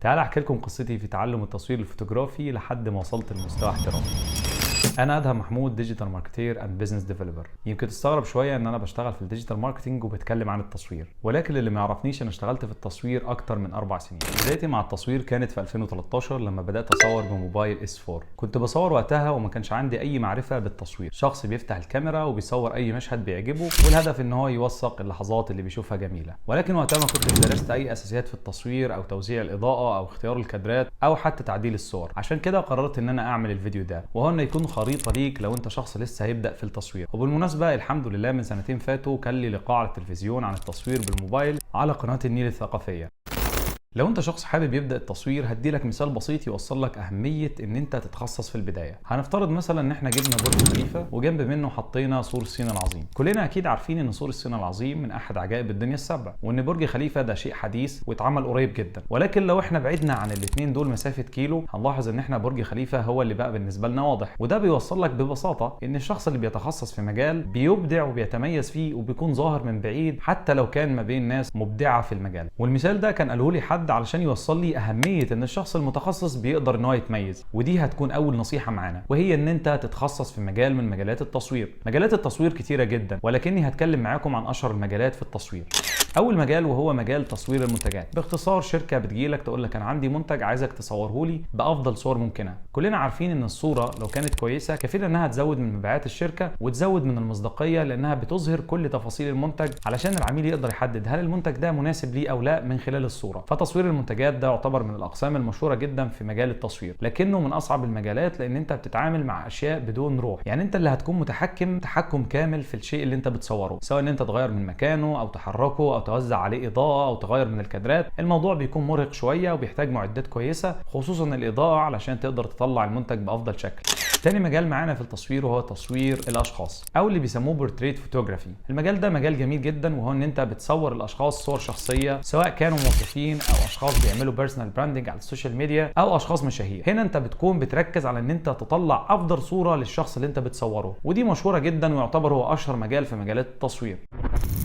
تعال احكي لكم قصتي في تعلم التصوير الفوتوغرافي لحد ما وصلت لمستوى احترافي. انا ادهم محمود، ديجيتال ماركتير اند بزنس ديفلوبر. يمكن تستغرب شويه ان انا بشتغل في الديجيتال ماركتنج وبتكلم عن التصوير، ولكن اللي ما يعرفنيش انا اشتغلت في التصوير اكتر من 4 سنين. بدايتي مع التصوير كانت في 2013 لما بدات اصور بموبايل اس 4. كنت بصور وقتها وما كانش عندي اي معرفه بالتصوير، شخص بيفتح الكاميرا وبيصور اي مشهد بيعجبه والهدف ان هو يوثق اللحظات اللي بيشوفها جميله. ولكن وقتها ما كنتش درست اي اساسيات في التصوير او توزيع الاضاءه او اختيار الكادرات او حتى تعديل الصور. عشان كده قررت ان انا اعمل الفيديو ده، وهو انه يكون خريطه ليك لو انت شخص لسه هيبدا في التصوير. وبالمناسبه الحمد لله من سنتين فاتوا كان لي لقاء على التلفزيون عن التصوير بالموبايل على قناه النيل الثقافيه. لو انت شخص حابب يبدا التصوير هديلك مثال بسيط يوصل لك اهميه ان انت تتخصص في البدايه. هنفترض مثلا ان احنا جبنا برج خليفه وجنب منه حطينا سور الصين العظيم. كلنا اكيد عارفين ان سور الصين العظيم من احد عجائب الدنيا السبع، وان برج خليفه ده شيء حديث واتعمل قريب جدا. ولكن لو احنا بعدنا عن الاثنين دول مسافه كيلو هنلاحظ ان احنا برج خليفه هو اللي بقى بالنسبه لنا واضح. وده بيوصل لك ببساطه ان الشخص اللي بيتخصص في مجال بيبدع وبيتميز فيه وبيكون ظاهر من بعيد حتى لو كان ما بين ناس مبدعه في المجال. والمثال ده كان قاله لي حد علشان يوصل لي اهميه ان الشخص المتخصص بيقدر ان هو يتميز. ودي هتكون اول نصيحه معانا، وهي ان انت تتخصص في مجال من مجالات التصوير. مجالات التصوير كتيره جدا، ولكني هتكلم معاكم عن اشهر المجالات في التصوير. اول مجال وهو مجال تصوير المنتجات. باختصار شركه بتجيلك تقول لك انا عندي منتج عايزك تصوره لي بافضل صور ممكنه. كلنا عارفين ان الصوره لو كانت كويسه كفيله انها تزود من مبيعات الشركه وتزود من المصداقيه، لانها بتظهر كل تفاصيل المنتج علشان العميل يقدر يحدد هل المنتج ده مناسب ليه او لا من خلال الصوره. فتصوير المنتجات ده يعتبر من الاقسام المشهوره جدا في مجال التصوير، لكنه من اصعب المجالات لان انت بتتعامل مع اشياء بدون روح. يعني انت اللي هتكون تحكم كامل في الشيء اللي انت بتصوره، سواء ان انت تغير من مكانه او تحركه او توزع عليه اضاءه او تغير من الكادرات. الموضوع بيكون مرهق شويه وبيحتاج معدات كويسه، خصوصا الاضاءه، علشان تقدر تطلع المنتج بافضل شكل. تاني مجال معانا في التصوير وهو تصوير الاشخاص او اللي بيسموه بورتريت فوتوغرافي. المجال ده مجال جميل جدا، وهو ان انت بتصور الاشخاص صور شخصيه، سواء كانوا موظفين او اشخاص بيعملوا بيرسونال براندنج على السوشيال ميديا او اشخاص مشاهير. هنا انت بتكون بتركز على ان انت تطلع افضل صوره للشخص اللي انت بتصوره، ودي مشهوره جدا ويعتبر هو اشهر مجال في مجالات التصوير.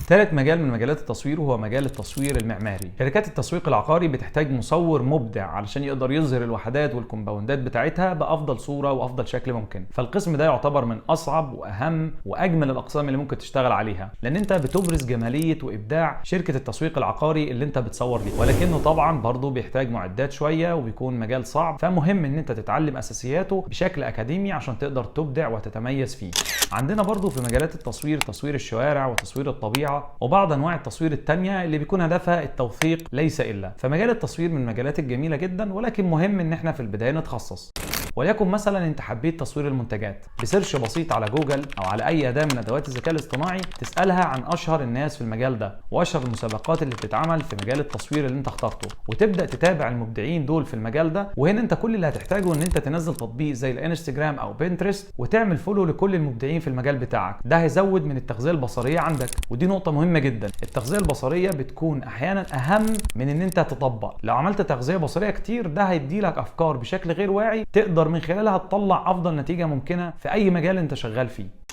ثالث مجال من مجالات التصوير وهو مجال التصوير المعماري. شركات التسويق العقاري بتحتاج مصور مبدع علشان يقدر يظهر الوحدات والكومباوندات بتاعتها بافضل صوره وافضل شكل ممكن. فالقسم ده يعتبر من اصعب واهم واجمل الاقسام اللي ممكن تشتغل عليها، لان انت بتبرز جماليه وابداع شركه التسويق العقاري اللي انت بتصور ليه. ولكنه طبعا برضه بيحتاج معدات شويه وبيكون مجال صعب، فمهم ان انت تتعلم اساسياته بشكل اكاديمي عشان تقدر تبدع وتتميز فيه. عندنا برضه في مجالات التصوير تصوير الشوارع وتصوير الطبيعه وبعض انواع التصوير التانية اللي بيكون هدفها التوثيق ليس الا. فمجال التصوير من المجالات الجميله جدا، ولكن مهم ان احنا في البدايه نتخصص. وليكن مثلا انت حبيت تصوير المنتجات، بسيرش بسيط على جوجل او على اي اداه من ادوات الذكاء الاصطناعي تسالها عن اشهر الناس في المجال ده واشهر المسابقات اللي بتتعمل في مجال التصوير اللي انت اخترته، وتبدا تتابع المبدعين دول في المجال ده. وهنا انت كل اللي هتحتاجه ان انت تنزل تطبيق زي الانستجرام او بنترست وتعمل فولو لكل المبدعين في المجال بتاعك. ده هيزود من التغذيه البصريه عندك، ودي نقطه مهمه جدا. التغذيه البصريه بتكون احيانا اهم من ان انت تطبق. لو عملت تغذيه بصريه كتير ده هيديلك افكار بشكل غير واعي تقدر من خلالها تطلع افضل نتيجه ممكنه في اي مجال انت شغال فيه.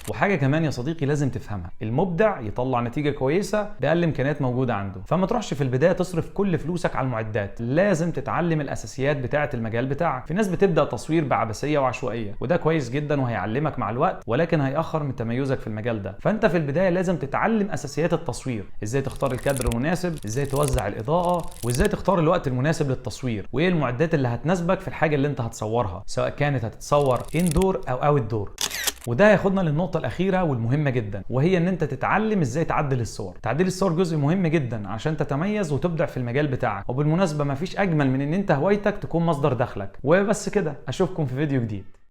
وحاجه كمان يا صديقي لازم تفهمها، المبدع يطلع نتيجه كويسه باقل امكانيات موجوده عنده. فما تروحش في البدايه تصرف كل فلوسك على المعدات، لازم تتعلم الاساسيات بتاعه المجال بتاعك. في ناس بتبدا تصوير بعبثيه وعشوائيه، وده كويس جدا وهيعلمك مع الوقت، ولكن هيأخر من تميزك في المجال ده. فانت في البدايه لازم تتعلم اساسيات التصوير، ازاي تختار الكادر المناسب، ازاي توزع الاضاءه، وازاي تختار الوقت المناسب للتصوير، وايه المعدات اللي هتناسبك في الحاجه اللي انت هتصورها، سواء كانت هتتصور اندور او اوت دور. وده هياخدنا للنقطة الأخيرة والمهمة جدا، وهي إن أنت تتعلم إزاي تعدل الصور. تعديل الصور جزء مهم جدا عشان تتميز وتبدع في المجال بتاعك. وبالمناسبة مفيش أجمل من إن أنت هوايتك تكون مصدر دخلك. وبس كده، أشوفكم في فيديو جديد.